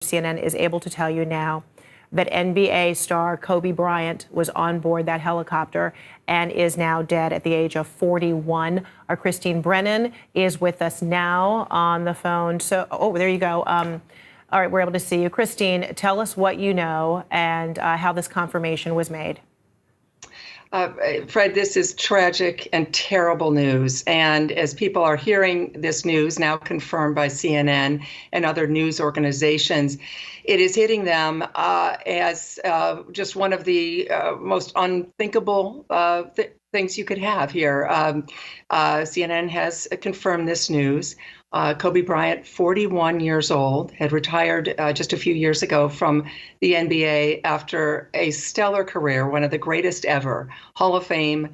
CNN is able to tell you now that NBA star Kobe Bryant was on board that helicopter and is now dead at the age of 41. Our Christine Brennan is with us now on the phone. So, there you go. All right, we're able to see you. Christine, tell us what you know and how this confirmation was made. Fred, this is tragic and terrible news. And as people are hearing this news, now confirmed by CNN and other news organizations, it is hitting them as just one of the most unthinkable things you could have here. CNN has confirmed this news. Kobe Bryant, 41 years old, had retired just a few years ago from the NBA after a stellar career, one of the greatest ever, Hall of Fame.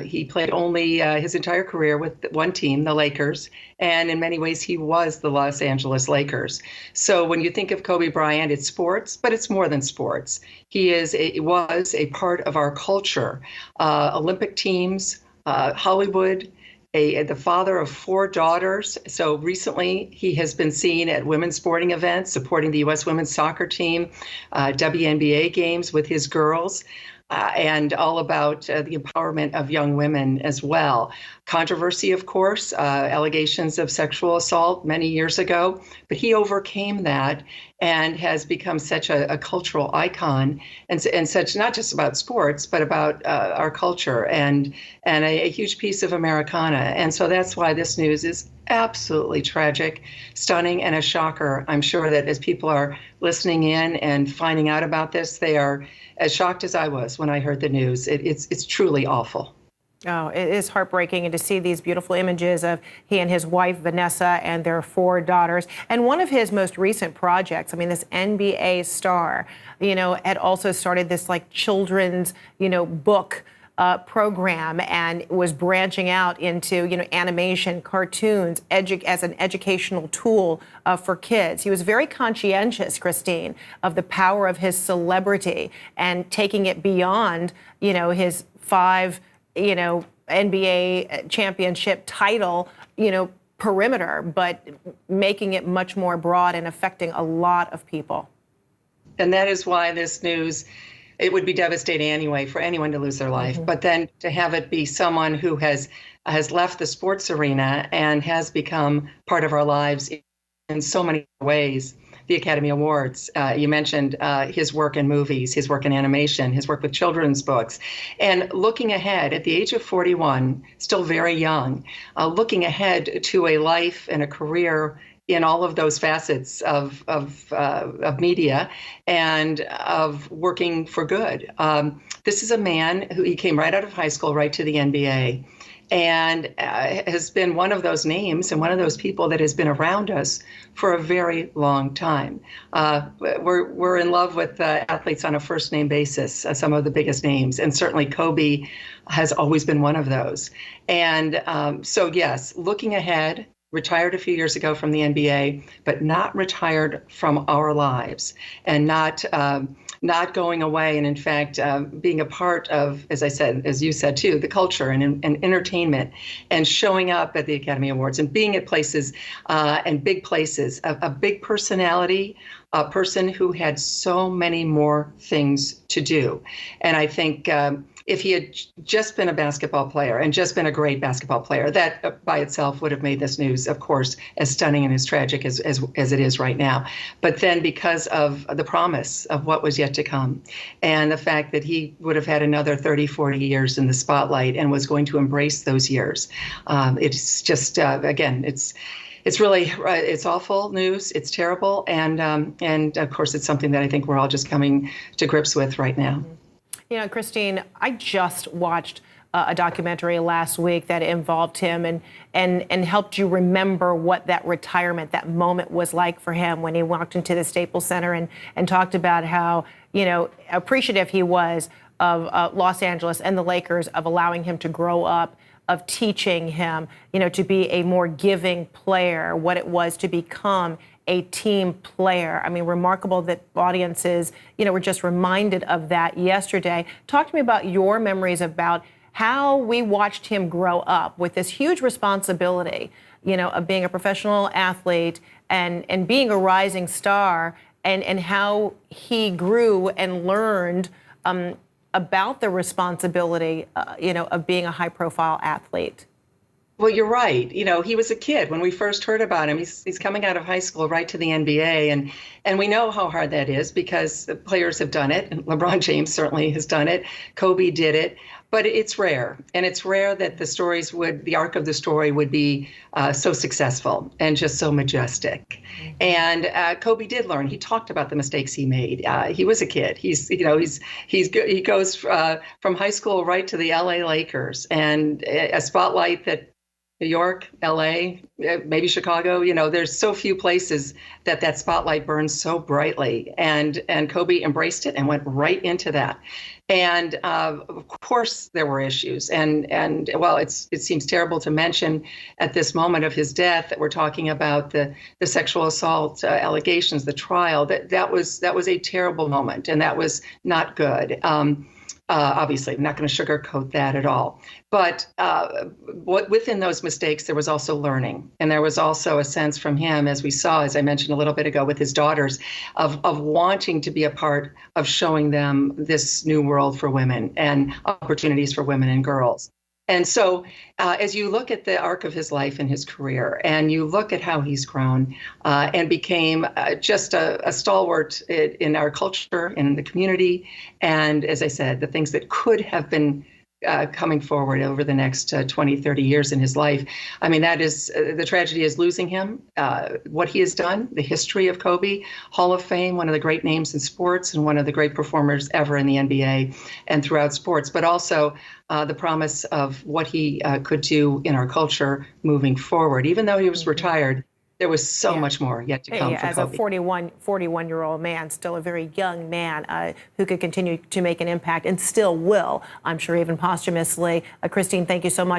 He played only his entire career with one team, the Lakers, and in many ways he was the Los Angeles Lakers. So when you think of Kobe Bryant, it's sports, but it's more than sports. He was a part of our culture, Olympic teams, Hollywood. The father of 4 daughters. So recently he has been seen at women's sporting events, supporting the U.S. women's soccer team, WNBA games with his girls, and all about the empowerment of young women as well. Controversy, of course, allegations of sexual assault many years ago, but he overcame that and has become such a cultural icon and such, not just about sports, but about our culture and a huge piece of Americana. And so that's why this news is absolutely tragic, stunning, and a shocker. I'm sure that as people are listening in and finding out about this, they are as shocked as I was when I heard the news. It's truly awful. Oh, it is heartbreaking, and to see these beautiful images of he and his wife, Vanessa, and their 4 daughters. And one of his most recent projects, I mean, this NBA star, had also started this children's, book program and was branching out into, animation, cartoons, as an educational tool for kids. He was very conscientious, Christine, of the power of his celebrity and taking it beyond, his 5 NBA championship title, perimeter, but making it much more broad and affecting a lot of people. And that is why this news, it would be devastating anyway for anyone to lose their life. Mm-hmm. But then to have it be someone who has left the sports arena and has become part of our lives in so many ways. The Academy Awards. You mentioned his work in movies, his work in animation, his work with children's books. And looking ahead at the age of 41, still very young, looking ahead to a life and a career in all of those facets of media and of working for good. This is a man he came right out of high school, right to the NBA. And has been one of those names and one of those people that has been around us for a very long time. We're in love with athletes on a first name basis, some of the biggest names, and certainly Kobe has always been one of those. And so yes, looking ahead, retired a few years ago from the NBA, but not retired from our lives and not going away. And in fact, being a part of, as I said, as you said too, the culture and entertainment and showing up at the Academy Awards and being at places and big places, a big personality, a person who had so many more things to do. And I think if he had just been a basketball player and just been a great basketball player, that by itself would have made this news, of course, as stunning and as tragic as it is right now. But then because of the promise of what was yet to come and the fact that he would have had another 30, 40 years in the spotlight and was going to embrace those years, it's just, again, it's really, it's awful news. It's terrible. And of course, it's something that I think we're all just coming to grips with right now. Christine, I just watched a documentary last week that involved him and helped you remember what that retirement, that moment was like for him when he walked into the Staples Center and talked about how, appreciative he was of Los Angeles and the Lakers of allowing him to grow up, of teaching him, to be a more giving player, what it was to become a team player. I mean, remarkable that audiences, were just reminded of that yesterday. Talk to me about your memories about how we watched him grow up with this huge responsibility of being a professional athlete and being a rising star, and how he grew and learned about the responsibility, of being a high-profile athlete. Well, you're right. He was a kid when we first heard about him. He's coming out of high school right to the NBA, and we know how hard that is because the players have done it. And LeBron James certainly has done it. Kobe did it, but it's rare, and it's rare that the arc of the story would be so successful and just so majestic. And Kobe did learn. He talked about the mistakes he made. He was a kid. He goes from high school right to the LA Lakers, and a spotlight that New York, LA, maybe Chicago, there's so few places that spotlight burns so brightly. And Kobe embraced it and went right into that. And of course, there were issues. And well, it seems terrible to mention at this moment of his death that we're talking about the sexual assault allegations, the trial. That was a terrible moment, and that was not good. Obviously, I'm not going to sugarcoat that at all. But within those mistakes, there was also learning. And there was also a sense from him, as we saw, as I mentioned a little bit ago with his daughters, of wanting to be a part of showing them this new world for women and opportunities for women and girls. And so as you look at the arc of his life and his career, and you look at how he's grown and became just a stalwart in our culture, in the community, and as I said, the things that could have been coming forward over the next 20, 30 years in his life. I mean, that is, the tragedy is losing him, what he has done, the history of Kobe, Hall of Fame, one of the great names in sports and one of the great performers ever in the NBA and throughout sports, but also the promise of what he could do in our culture moving forward. Even though he was retired, there was so much more yet to come for as Kobe. a 41-year-old man, still a very young man who could continue to make an impact and still will, I'm sure, even posthumously. Christine, thank you so much.